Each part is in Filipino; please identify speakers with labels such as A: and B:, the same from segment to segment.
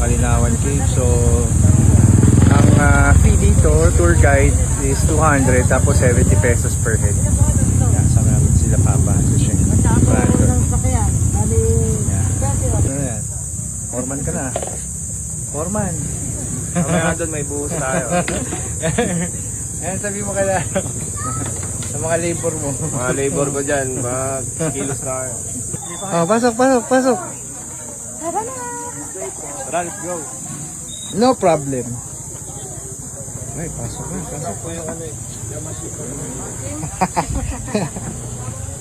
A: Kalinawan Cave. So, ang fee dito, tour guide is 200 tapos 70 pesos per head. Yan, saan namin sila papasok siya. Ano yan? Foreman ka na. Foreman. Mamaya doon may buhos tayo. Ayan, sabi mo kaya sa mga labor mo.
B: Mga labor ko dyan, mag-kilos na kayo.
A: Oh, pasok.
B: Tara, let's go.
A: No problem. Ay, pasok na.
B: Po yung ano eh.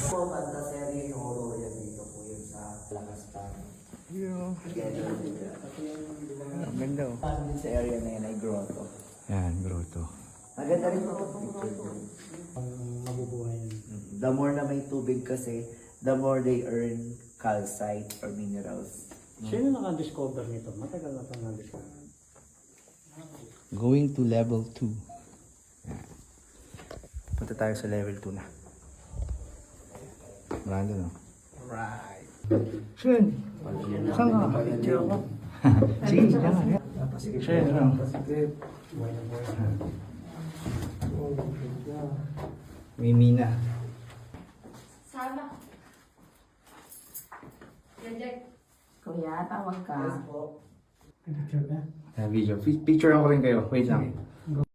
C: Po, pagka-serye yung oro yan dito po yun sa lakas pa.
A: Ang ganda oh.
C: Paano din sa area na yan ay grotto.
A: Yan, grotto.
C: Maganda rin po ito picture.
D: Mabubuhay yan.
C: The more na may tubig kasi, the more they earn calcite or minerals.
D: Sino naka-discover nito? Matagal na ito na-discover.
A: Going to level 2. Punta tayo sa level 2 na. Marami no? Right. Shen! Saan ka? Sige, dyan. Shen, ano? May mina.
E: Sama.
F: Kuya, tawag ka.
A: Video. Picture ako rin kayo. Wait lang.